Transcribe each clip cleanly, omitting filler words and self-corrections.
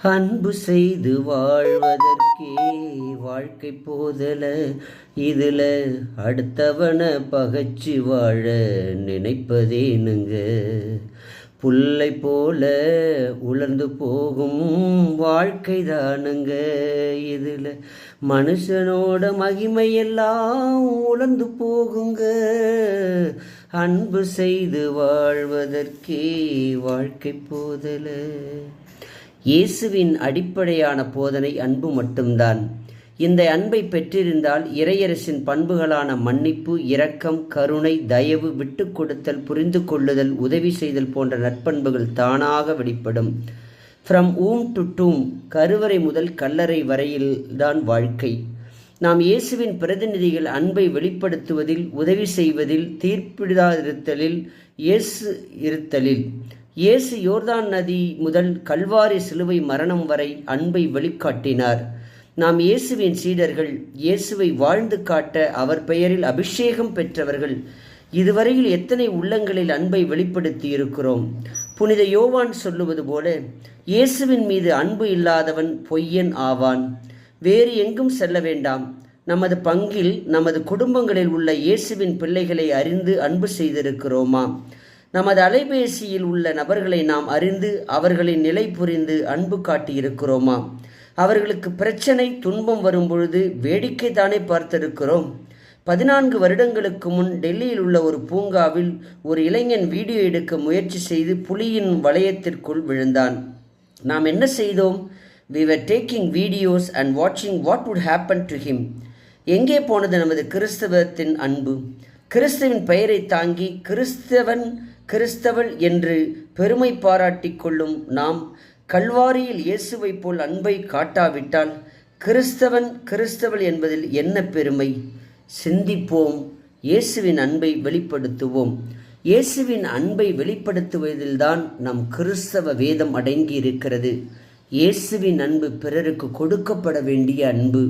அன்பு செய்து வாழ்வதற்கே வாழ்க்கை போதல, இதுல அடுத்தவன பகைச்சு வாழ நினைப்பதேனுங்க. புல்லை போல உலர்ந்து போகும் வாழ்க்கை தானுங்க. இதுல மனுஷனோட மகிமையெல்லாம் உலர்ந்து போகுங்க. அன்பு செய்து வாழ்வதற்கே வாழ்க்கை போதல. இயேசுவின் அடிப்படையான போதனை அன்பு மட்டும்தான். இந்த அன்பை பெற்றிருந்தால் இறையரசின் பண்புகளான மன்னிப்பு, இரக்கம், கருணை, தயவு, விட்டு கொடுத்தல், புரிந்து கொள்ளுதல், உதவி செய்தல் போன்ற நற்பண்புகள் தானாக வெளிப்படும். ஃப்ரம் ஊம் டு டூம், கருவறை முதல் கல்லறை வரையில் தான் வாழ்க்கை. நாம் இயேசுவின் பிரதிநிதிகள். அன்பை வெளிப்படுத்துவதில், உதவி செய்வதில், தீர்ப்பிடாதிருத்தலில், இயேசு இருத்தலில். இயேசு யோர்தான் நதி முதல் கல்வாரி சிலுவை மரணம் வரை அன்பை வெளிக்காட்டினார். நாம் இயேசுவின் சீடர்கள். இயேசுவை வாழ்ந்து காட்ட அவர் பெயரில் அபிஷேகம் பெற்றவர்கள். இதுவரையில் எத்தனை உள்ளங்களில் அன்பை வெளிப்படுத்தி இருக்கிறோம். புனித யோவான் சொல்லுவது போல, இயேசுவின் மீது அன்பு இல்லாதவன் பொய்யன் ஆவான். வேறு எங்கும் செல்ல வேண்டாம். நமது பங்கில், நமது குடும்பங்களில் உள்ள இயேசுவின் பிள்ளைகளை அறிந்து அன்பு செய்திருக்கிறோமா? நமது அலைபேசியில் உள்ள நபர்களை நாம் அறிந்து அவர்களின் நிலை புரிந்து அன்பு காட்டியிருக்கிறோமா? அவர்களுக்கு பிரச்சனை, துன்பம் வரும் பொழுது வேடிக்கை தானே பார்த்திருக்கிறோம். 14 வருடங்களுக்கு முன் டெல்லியில் உள்ள ஒரு பூங்காவில் ஒரு இளைஞன் வீடியோ எடுக்க முயற்சி செய்து புலியின் வளையத்திற்குள் விழுந்தான். நாம் என்ன செய்தோம்? We were taking videos and watching what would happen to him. எங்கே போனது நமது கிறிஸ்தவத்தின் அன்பு? கிறிஸ்துவின் பெயரை தாங்கி கிறிஸ்தவள் என்று பெருமை பாராட்டி கொள்ளும் நாம் கல்வாரியில் இயேசுவை போல் அன்பை காட்டாவிட்டால் கிறிஸ்தவள் என்பதில் என்ன பெருமை? சிந்திப்போம். இயேசுவின் அன்பை வெளிப்படுத்துவோம். இயேசுவின் அன்பை வெளிப்படுத்துவதில்தான் நம் கிறிஸ்தவ வேதம் அடங்கி இருக்கிறது. இயேசுவின் அன்பு பிறருக்கு கொடுக்கப்பட வேண்டிய அன்பு.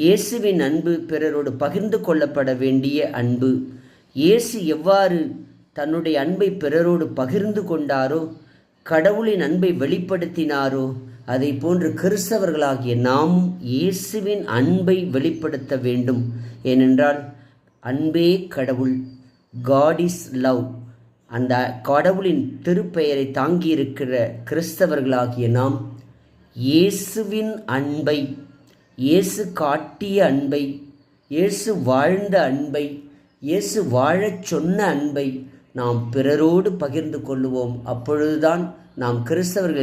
இயேசுவின் அன்பு பிறரோடு பகிர்ந்து கொள்ளப்பட வேண்டிய அன்பு. இயேசு எவ்வாறு தன்னுடைய அன்பை பிறரோடு பகிர்ந்து கொண்டாரோ, கடவுளின் அன்பை வெளிப்படுத்தினாரோ, அதை போன்று கிறிஸ்தவர்களாகிய நாமும் இயேசுவின் அன்பை வெளிப்படுத்த வேண்டும். ஏனென்றால் அன்பே கடவுள். God is love. அந்த கடவுளின் திருப்பெயரை தாங்கியிருக்கிற கிறிஸ்தவர்களாகிய நாம் இயேசுவின் அன்பை, இயேசு காட்டிய அன்பை, இயேசு வாழ்ந்த அன்பை, இயேசு வாழச் சொன்ன அன்பை நாம் பிறரோடு பகிர்ந்து கொள்ளுவோம். அப்பொழுதுதான் நாம் கிறிஸ்தவர்கள்